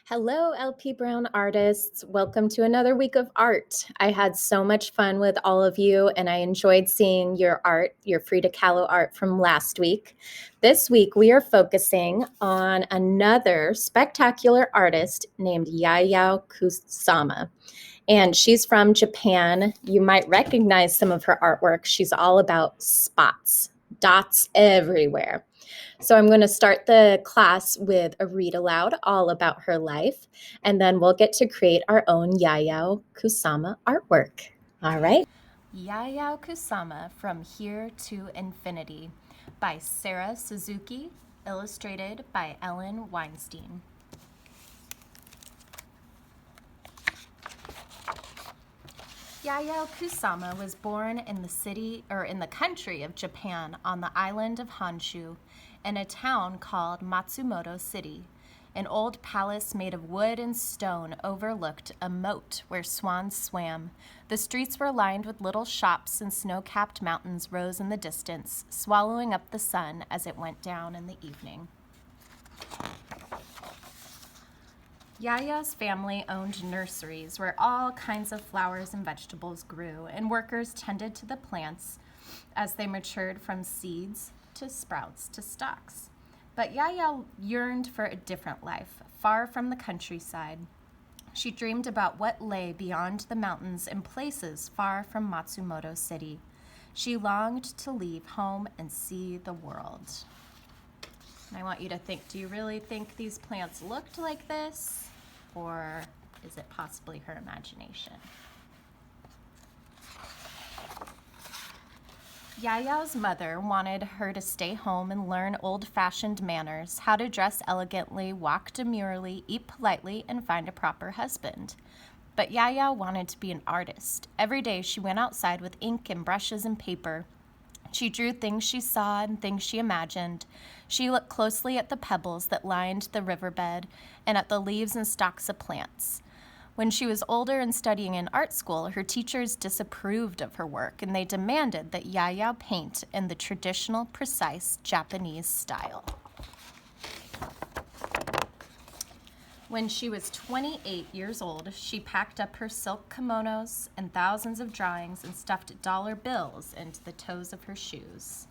Hello, LP Brown artists. Welcome to another week of art. I had so much fun with all of you, and I enjoyed seeing your art, your Frida Kahlo art from last week. This week, we are focusing on another spectacular artist named Yayoi Kusama. And she's from Japan. You might recognize some of her artwork. She's all about spots, dots everywhere. So I'm going to start the class with a read aloud all about her life, and then we'll get to create our own Yayoi Kusama artwork. All right. Yayoi Kusama From Here to Infinity by Sarah Suzuki, illustrated by Ellen Weinstein. Yayoi Kusama was born in the country of Japan on the island of Honshu in a town called Matsumoto City. An old palace made of wood and stone overlooked a moat where swans swam. The streets were lined with little shops, and snow-capped mountains rose in the distance, swallowing up the sun as it went down in the evening. Yayoi's family owned nurseries where all kinds of flowers and vegetables grew, and workers tended to the plants as they matured from seeds to sprouts to stalks. But Yayoi yearned for a different life, far from the countryside. She dreamed about what lay beyond the mountains in places far from Matsumoto City. She longed to leave home and see the world. And I want you to think, do you really think these plants looked like this? Or is it possibly her imagination? Yayoi's mother wanted her to stay home and learn old-fashioned manners, how to dress elegantly, walk demurely, eat politely, and find a proper husband. But Yayoi wanted to be an artist. Every day she went outside with ink and brushes and paper. She drew things she saw and things she imagined. She looked closely at the pebbles that lined the riverbed and at the leaves and stalks of plants. When she was older and studying in art school, her teachers disapproved of her work, and they demanded that Yayoi paint in the traditional, precise Japanese style. When she was 28 years old, she packed up her silk kimonos and thousands of drawings and stuffed dollar bills into the toes of her shoes.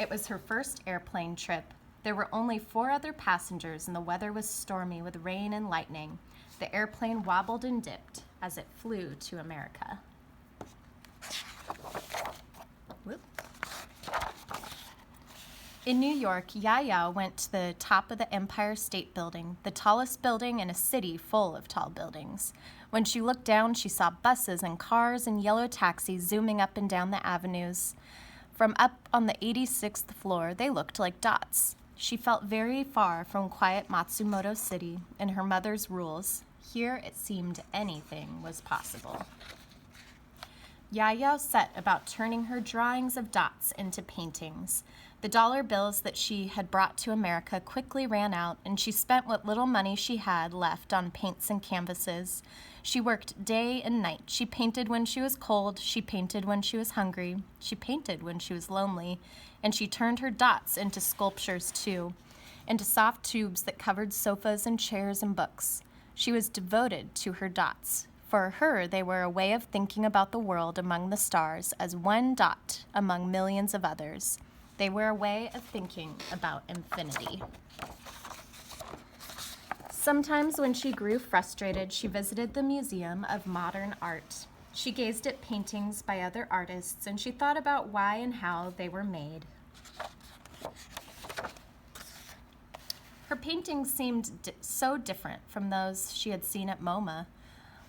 It was her first airplane trip. There were only 4 other passengers, and the weather was stormy with rain and lightning. The airplane wobbled and dipped as it flew to America. Whoop. In New York, Yayoi went to the top of the Empire State Building, the tallest building in a city full of tall buildings. When she looked down, she saw buses and cars and yellow taxis zooming up and down the avenues. From up on the 86th floor, they looked like dots. She felt very far from quiet Matsumoto City and her mother's rules. Here it seemed anything was possible. Yayoi set about turning her drawings of dots into paintings. The dollar bills that she had brought to America quickly ran out, and she spent what little money she had left on paints and canvases. She worked day and night. She painted when she was cold. She painted when she was hungry. She painted when she was lonely. And she turned her dots into sculptures, too, into soft tubes that covered sofas and chairs and books. She was devoted to her dots. For her, they were a way of thinking about the world among the stars as one dot among millions of others. They were a way of thinking about infinity. Sometimes when she grew frustrated, she visited the Museum of Modern Art. She gazed at paintings by other artists, and she thought about why and how they were made. Her paintings seemed so different from those she had seen at MoMA.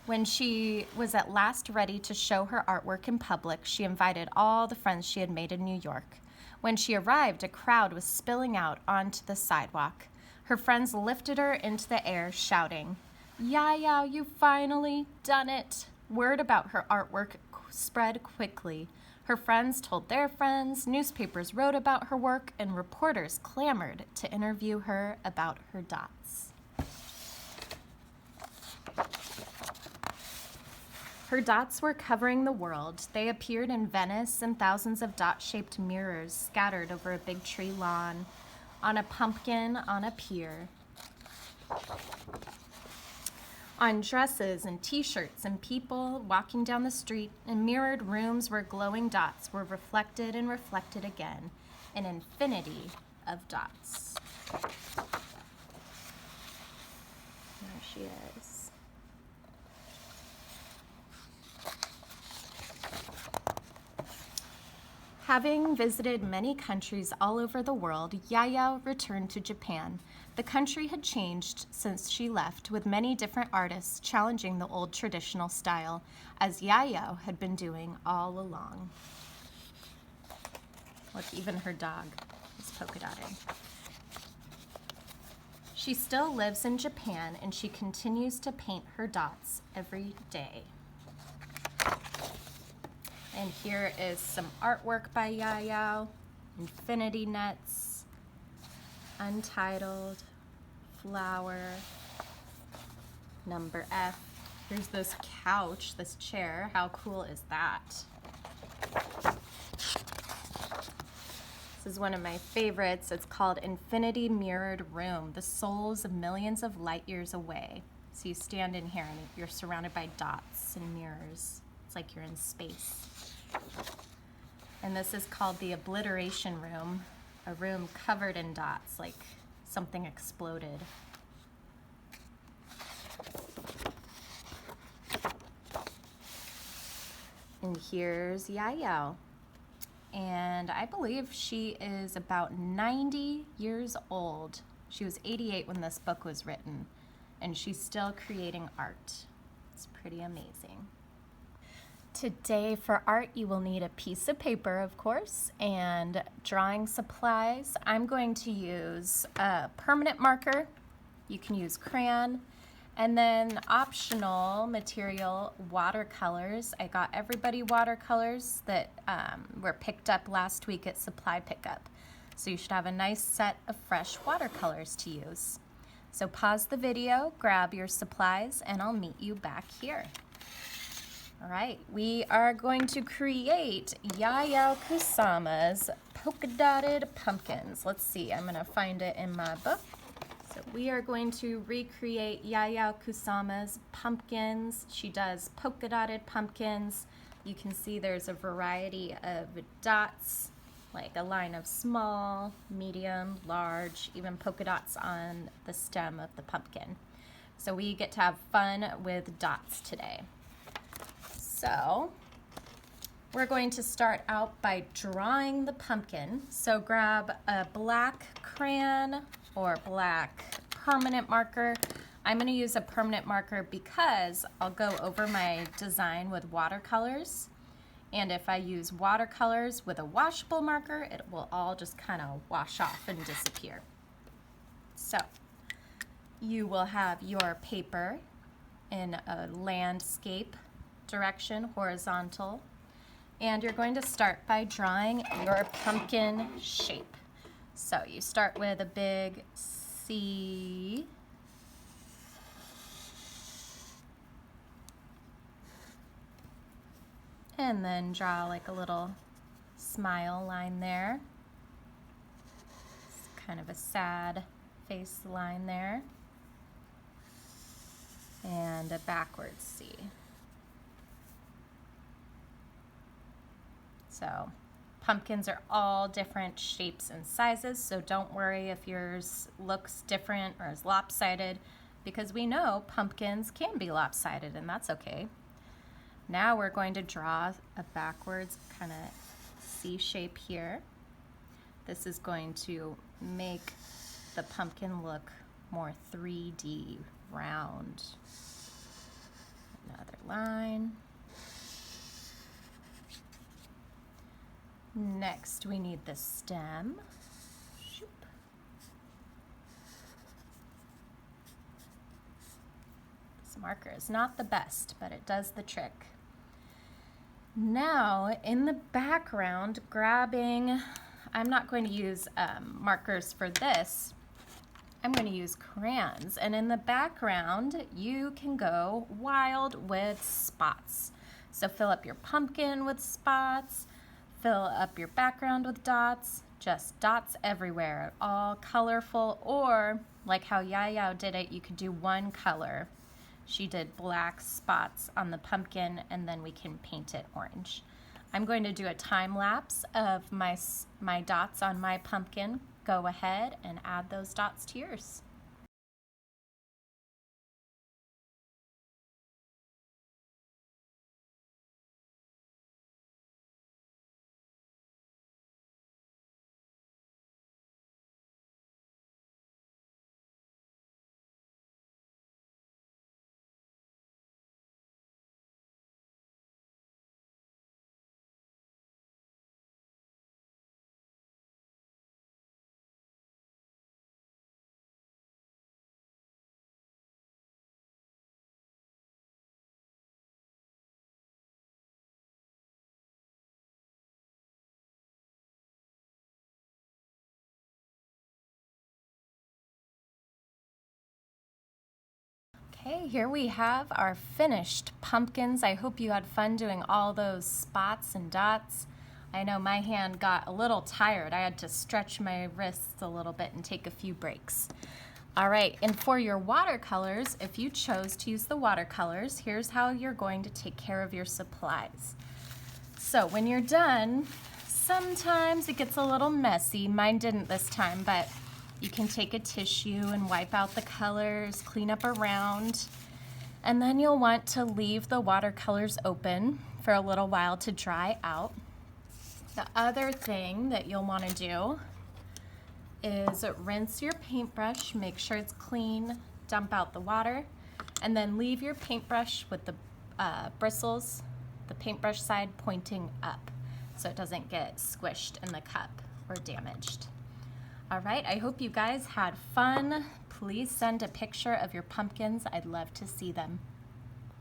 When she was at last ready to show her artwork in public, she invited all the friends she had made in New York. When she arrived, a crowd was spilling out onto the sidewalk. Her friends lifted her into the air, shouting, "Yayoi, you've finally done it!" Word about her artwork spread quickly. Her friends told their friends, newspapers wrote about her work, and reporters clamored to interview her about her dots. Her dots were covering the world. They appeared in Venice in thousands of dot-shaped mirrors scattered over a big tree lawn, on a pumpkin on a pier. On dresses and t-shirts and people walking down the street, in mirrored rooms where glowing dots were reflected and reflected again, an infinity of dots. There she is. Having visited many countries all over the world, Yayoi returned to Japan. The country had changed since she left, with many different artists challenging the old traditional style, as Yayoi had been doing all along. Look, even her dog is polka dotted. She still lives in Japan, and she continues to paint her dots every day. And here is some artwork by Yayoi, infinity nets, untitled, flower, number F. Here's this couch, this chair. How cool is that? This is one of my favorites. It's called Infinity Mirrored Room, the souls of millions of light years away. So you stand in here and you're surrounded by dots and mirrors. It's like you're in space. And this is called the Obliteration Room, a room covered in dots, like something exploded. And here's Yayoi. And I believe she is about 90 years old. She was 88 when this book was written, and she's still creating art. It's pretty amazing. Today for art, you will need a piece of paper, of course, and drawing supplies. I'm going to use a permanent marker. You can use crayon. And then optional material, watercolors. I got everybody watercolors that were picked up last week at supply pickup. So you should have a nice set of fresh watercolors to use. So pause the video, grab your supplies, and I'll meet you back here. All right, we are going to create Yayoi Kusama's polka dotted pumpkins. Let's see, I'm gonna find it in my book. So we are going to recreate Yayoi Kusama's pumpkins. She does polka dotted pumpkins. You can see there's a variety of dots, like a line of small, medium, large, even polka dots on the stem of the pumpkin. So we get to have fun with dots today. So we're going to start out by drawing the pumpkin. So grab a black crayon or black permanent marker. I'm going to use a permanent marker because I'll go over my design with watercolors. And if I use watercolors with a washable marker, it will all just kind of wash off and disappear. So you will have your paper in a landscape direction, horizontal, and you're going to start by drawing your pumpkin shape. So you start with a big C, and then draw like a little smile line there. It's kind of a sad face line there, and a backwards C. So pumpkins are all different shapes and sizes, so don't worry if yours looks different or is lopsided, because we know pumpkins can be lopsided, and that's okay. Now we're going to draw a backwards kind of C shape here. This is going to make the pumpkin look more 3D, round. Another line. Next, we need the stem. Shoop. This marker is not the best, but it does the trick. Now, in the background, grabbing, I'm not going to use markers for this. I'm going to use crayons. And in the background, you can go wild with spots. So fill up your pumpkin with spots. Fill up your background with dots, just dots everywhere, all colorful, or like how Yayoi did it, you could do one color. She did black spots on the pumpkin, and then we can paint it orange. I'm going to do a time lapse of my dots on my pumpkin. Go ahead and add those dots to yours. Okay, here we have our finished pumpkins. I hope you had fun doing all those spots and dots. I know my hand got a little tired. I had to stretch my wrists a little bit and take a few breaks. All right, and for your watercolors, if you chose to use the watercolors, here's how you're going to take care of your supplies. So when you're done, sometimes it gets a little messy. Mine didn't this time, but you can take a tissue and wipe out the colors, clean up around, and then you'll want to leave the watercolors open for a little while to dry out. The other thing that you'll want to do is rinse your paintbrush, make sure it's clean, dump out the water, and then leave your paintbrush with the bristles, the paintbrush side pointing up so it doesn't get squished in the cup or damaged. All right, I hope you guys had fun. Please send a picture of your pumpkins. I'd love to see them.